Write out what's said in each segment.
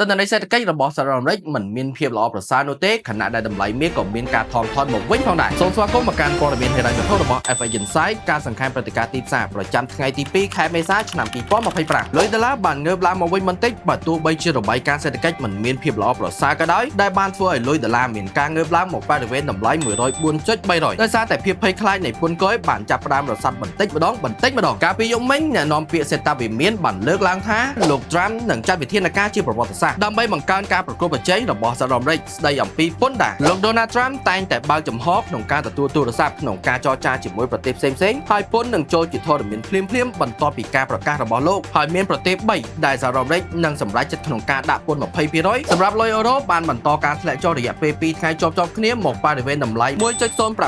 តើនៃសេដ្ឋកិច្ចរបស់សហរដ្ឋអាមេរិកមិនមានភាពល្អប្រសើរនោះទេខណៈដែលតម្លៃមាសក៏មានការថមថយមកវិញផងដែរសូមស្វាគមន៍មកកាន់ព័ត៌មានហិរញ្ញវត្ថុរបស់ FA Insight ការសង្ខេបព្រឹត្តិការណ៍ទីផ្សារប្រចាំថ្ងៃទី2ខែមេសាឆ្នាំ2025លុយដុល្លារបានងើបឡើងមកវិញបន្តិចបើទោះបីជារបាយការណ៍សេដ្ឋកិច្ចមិនមានភាពល្អប្រសើរក៏ដោយដែលបានធ្វើឲ្យលុយដុល្លារមានការងើបឡើងមកបរិវេណតម្លៃ 104.300 ដោយសារតែភាពភ័យខ្លាចនៃពន្ធគយបានចាប់ផ្ដើមរសាត់បន្តិចម្ដងកាលពីយប់មិញអ្នកនាំពាក្យសេតាវិមានបានលើកឡើងថាលោក Trump នឹងចាត់វិធានការជាប្រវត្តិសាស្ត្រដើម្បីបង្កើនការប្រកួតប្រជែងរបស់សហរដ្ឋអាមេរិកស្ដីអំពីពន្ធដារលោក Donald Trump តែងតែបើកចំហក្នុងការទទួលទូរស័ព្ទក្នុងការចរចាជាមួយប្រទេសផ្សេងៗហើយពន្ធនឹងចូលជាធរមានភ្លាមៗបន្ទាប់ពីការប្រកាសរបស់លោកហើយមានប្រទេស3ដែលសហរដ្ឋអាមេរិកនឹងសម្រេចចិត្តក្នុងការដាក់ពន្ធ 20% សម្រាប់លុយអឺរ៉ូបានបន្តការធ្លាក់ចុះរយៈពេល2ថ្ងៃជាប់គ្នាមកបរិវេណតម្លៃ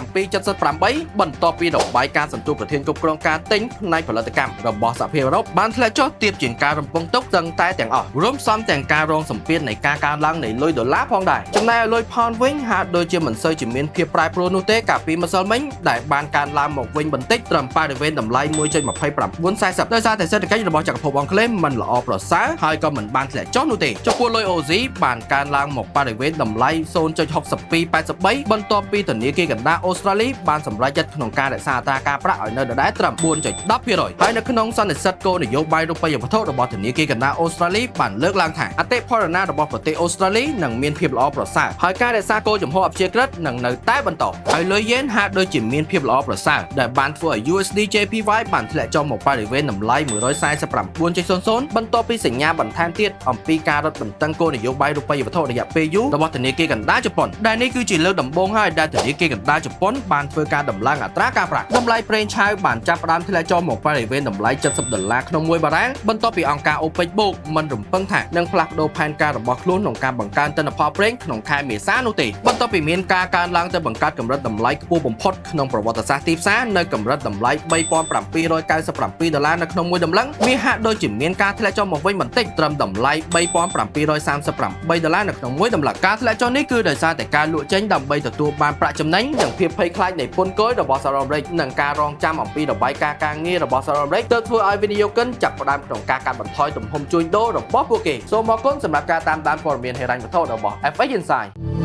1.0778 បន្ទាប់ពីរបាយការណ៍សន្ទុះប្រធានគ្រប់គ្រងការទិញផ្នែកផលិតកម្មរបស់សហភាពអឺរ៉ុបបានធ្លាក់ចុះទាបជាងការរំពឹងទុកទាំងតែទាំងអស់រួមផ្សំទាំងការរងសម្ពាធនៃការកើនឡើងនៃលុយដុល្លារផងដែរចំណែកឲ្យលុយផោនវិញហាក់ដូចជាមិនសូវជាមានភាពប្រែប្រួលនោះទេកាលពីម្សិលមិញដែលបានកើនឡើងមកវិញបន្តិចត្រឹមបរិវេណតម្លៃ 1.2940 ដោយសារតែសេដ្ឋកិច្ចរបស់ចក្រភពអង់គ្លេសមិនល្អប្រសើរហើយក៏មិនបានធ្លាក់ចុះនោះទេចំពោះលុយអូស៊ីបានកើនឡើងមកបរិវេណតម្លៃ 0.6283 បន្ទាប់ពីធនាគារកណ្ដាលអូស្ត្រាលីបានសម្រេចចិត្តក្នុងការរក្សាអត្រាការប្រាក់ឲ្យនៅដដែលត្រឹម 4.10% ហើយនៅក្នុងសន្និសីទគោលនយោបាយរូបិយវត្ថុរបស់ធនាគារកណ្ដាលអូស្ត្រាលីបានលើកឡើងថាអតិផរណារបស់ប្រទេសអូស្ត្រាលីនឹងមានភាពល្អប្រសើរហើយការរក្សាគោលជំហរអព្យាក្រឹតនឹងនៅតែបន្តហើយលុយយេនហាក់ដូចជាមានភាពល្អប្រសើរដែលបានធ្វើឲ្យ USD JPY បានធ្លាក់ចុះមកបរិវេណតម្លៃ 149.00 បន្ទាប់ពីសញ្ញាបន្ថែមទៀតអំពីការរឹតបន្តឹងគោលនយោបាយរូបិយវត្ថុរយៈពេលយូររបស់ធនាគារកណ្ដាលជប៉ុនដែលនេះគឺជាលើកដំបូងហើយដែលធនាគារកណ្ដាលជប៉ុនបានធ្វើការដំឡើងអត្រាការប្រាក់តម្លៃប្រេងឆៅបានចាប់ផ្ដើមធ្លាក់ចុះមកបរិវេណតម្លៃ $70 ក្នុង1បារ៉ែលបន្ទាប់ពីអង្គការ OPEC បូកមិនរំពឹងថានឹងផ្លាស់ប្ដូរផែនការរបស់ខ្លួនក្នុងការបង្កើនទិន្នផលប្រេងក្នុងខែមេសានោះទេបន្ទាប់ពីមានការកើនឡើងទៅបង្កើតកម្រិតតម្លៃខ្ពស់បំផុតក្នុងប្រវត្តិសាស្ត្រទីផ្សារនៅកម្រិតតម្លៃ $3,797 នៅក្នុងមួយតម្លឹងវាហាក់ដូចជាមានការធ្លាក់ចុះមកវិញបន្តិចត្រឹមតម្លៃ $3,738 នៅក្នុងមួយតម្លឹងការធ្លាក់ចុះនេះគឺដោយសារតែការលក់ចេញដើម្បីទទួលបានប្រាក់ចំណេញនិងភាពភ័យខ្លាចនៃពន្ធគយរបស់សហរដ្ឋអាមេរិកនិងការរងចាំអំពីរបាយការណ៍ការងាររបស់សហរដ្ឋអាមេរិកទើបធ្វើឲ្យវិនិយោគិនចាប់ផ្ដើមក្នុងការកាត់បន្ថយទំហំជួញដូររបស់ពួកគេសូមអរគុណសម្រាប់ការតាមដានព័ត៌មានហិរញ្ញវត្ថុរបស់ FA Insight